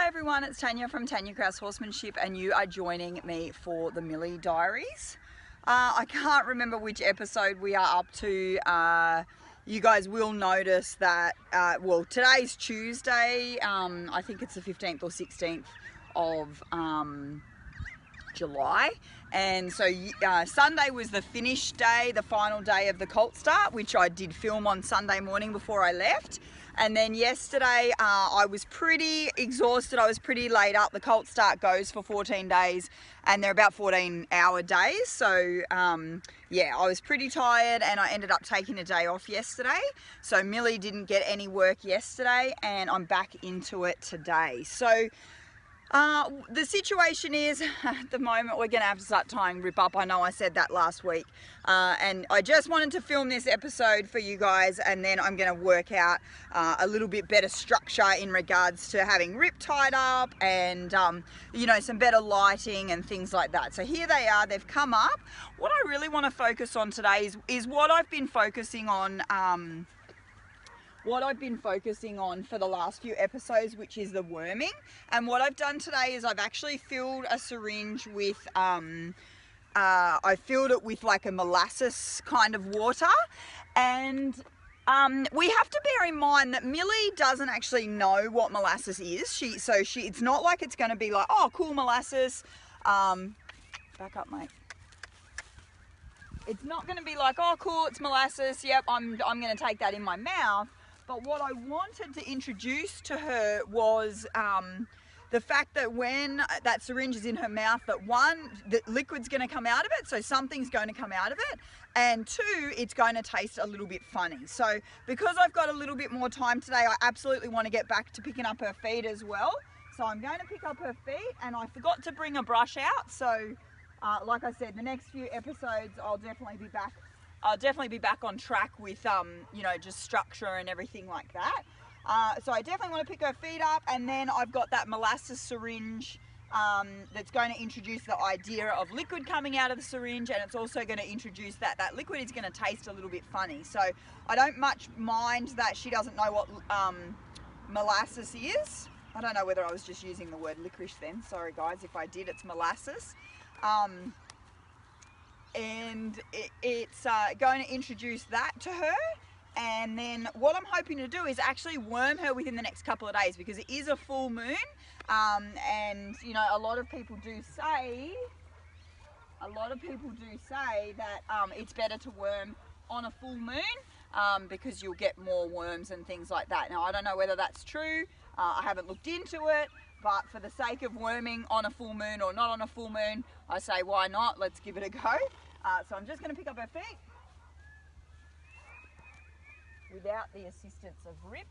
Hi everyone, it's Tanya from Tanya Kraus Horsemanship and you are joining me for the Millie Diaries. I can't remember which episode we are up to. You guys will notice that, well, today's Tuesday. I think it's the 15th or 16th of July, and so Sunday was the finish day, the final day of the colt start, which I did film on Sunday morning before I left. And then yesterday I was pretty exhausted, I was pretty laid up. The colt start goes for 14 days and they're about 14-hour days, so yeah, I was pretty tired and I ended up taking a day off yesterday. So Millie didn't get any work yesterday and I'm back into it today. So the situation is, at the moment, we're going to have to start tying Rip up. I know I said that last week. And I just wanted to film this episode for you guys, and then I'm going to work out a little bit better structure in regards to having Rip tied up and, you know, some better lighting and things like that. So here they are. They've come up. What I really want to focus on today is what I've been focusing on for the last few episodes, which is the worming. And what I've done today is I've actually filled a syringe with I filled it with like a molasses kind of water, and we have to bear in mind that Millie doesn't actually know what molasses is. It's not like it's going to be like, oh, cool, molasses. Back up, mate. It's not going to be like, oh, cool, it's molasses. Yep, I'm going to take that in my mouth. But what I wanted to introduce to her was the fact that when that syringe is in her mouth, that one, the liquid's going to come out of it, so something's going to come out of it, and two, it's going to taste a little bit funny. So because I've got a little bit more time today, I absolutely want to get back to picking up her feet as well. So I'm going to pick up her feet, and I forgot to bring a brush out. So like I said, the next few episodes I'll definitely be back on track with you know, just structure and everything like that. So I definitely want to pick her feet up, and then I've got that molasses syringe that's going to introduce the idea of liquid coming out of the syringe, and it's also going to introduce that liquid is going to taste a little bit funny. So I don't much mind that she doesn't know what molasses is. I don't know whether I was just using the word licorice then. Sorry guys, if I did, it's molasses. And it's going to introduce that to her, and then what I'm hoping to do is actually worm her within the next couple of days, because it is a full moon, and you know, a lot of people do say that it's better to worm on a full moon because you'll get more worms and things like that. Now I don't know whether that's true, I haven't looked into it, but for the sake of worming on a full moon or not on a full moon, I say why not, let's give it a go. So I'm just going to pick up her feet without the assistance of Rip.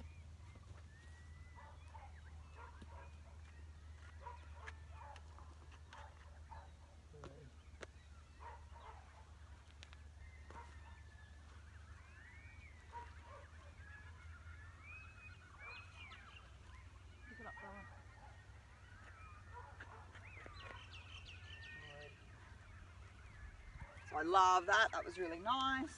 Pick it up, fella. So I love that. That was really nice.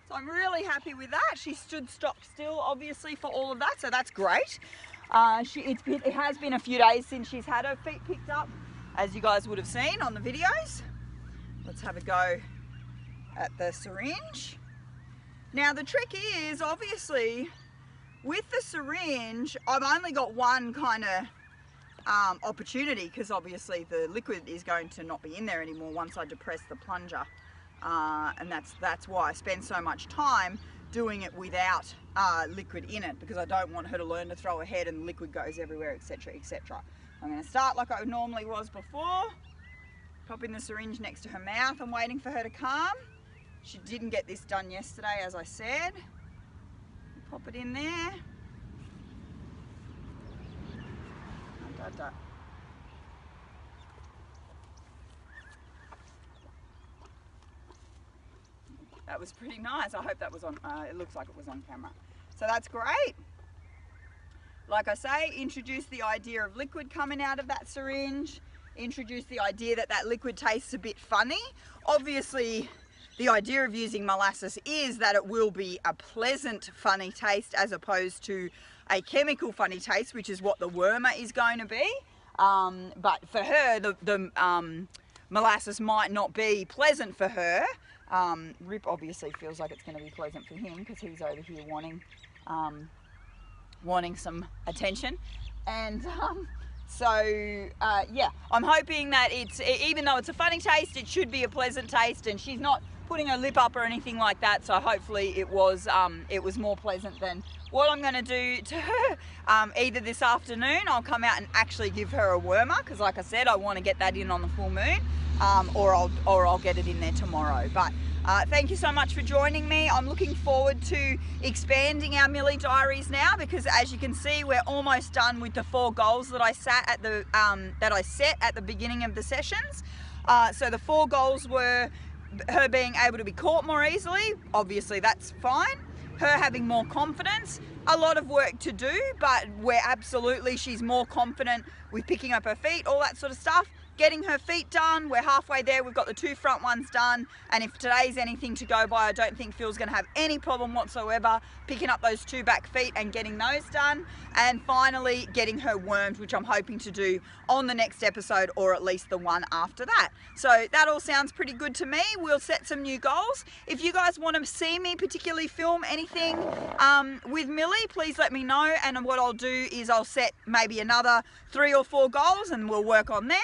So I'm really happy with that. She stood stock still, obviously, for all of that, so that's great. It has been a few days since she's had her feet picked up, as you guys would have seen on the videos. Let's have a go at the syringe. Now the trick is, obviously, with the syringe, I've only got one kind of opportunity, because obviously the liquid is going to not be in there anymore once I depress the plunger. And that's why I spend so much time doing it without liquid in it, because I don't want her to learn to throw her head and the liquid goes everywhere, etc, etc. I'm going to start like I normally was before, popping the syringe next to her mouth and waiting for her to calm. She didn't get this done yesterday, as I said. Pop it in there. That was pretty nice. I hope that was on, it looks like it was on camera. So that's great. Like I say, introduce the idea of liquid coming out of that syringe. Introduce the idea that that liquid tastes a bit funny. Obviously, the idea of using molasses is that it will be a pleasant, funny taste as opposed to a chemical funny taste, which is what the wormer is going to be. But for her, the molasses might not be pleasant for her. Rip obviously feels like it's going to be pleasant for him because he's over here wanting some attention. And yeah, I'm hoping that even though it's a funny taste, it should be a pleasant taste, and she's not putting her lip up or anything like that, so hopefully it was more pleasant than what I'm going to do to her. Either this afternoon I'll come out and actually give her a wormer, because like I said, I want to get that in on the full moon, or I'll get it in there tomorrow. But thank you so much for joining me. I'm looking forward to expanding our Millie Diaries now, because as you can see, we're almost done with the 4 goals that I set at the beginning of the sessions. So the 4 goals were her being able to be caught more easily. Obviously that's fine. Her having more confidence. A lot of work to do, but she's more confident with picking up her feet, all that sort of stuff. Getting her feet done, we're halfway there. We've got the 2 front ones done, and if today's anything to go by, I don't think Phil's going to have any problem whatsoever picking up those 2 back feet and getting those done. And finally getting her wormed, which I'm hoping to do on the next episode, or at least the one after that. So that all sounds pretty good to me. We'll set some new goals. If you guys want to see me particularly film anything with Millie, please let me know, and what I'll do is I'll set maybe another 3 or 4 goals and we'll work on them.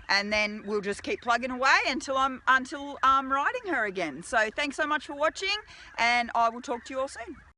And then we'll just keep plugging away until I'm riding her again. So thanks so much for watching, and I will talk to you all soon.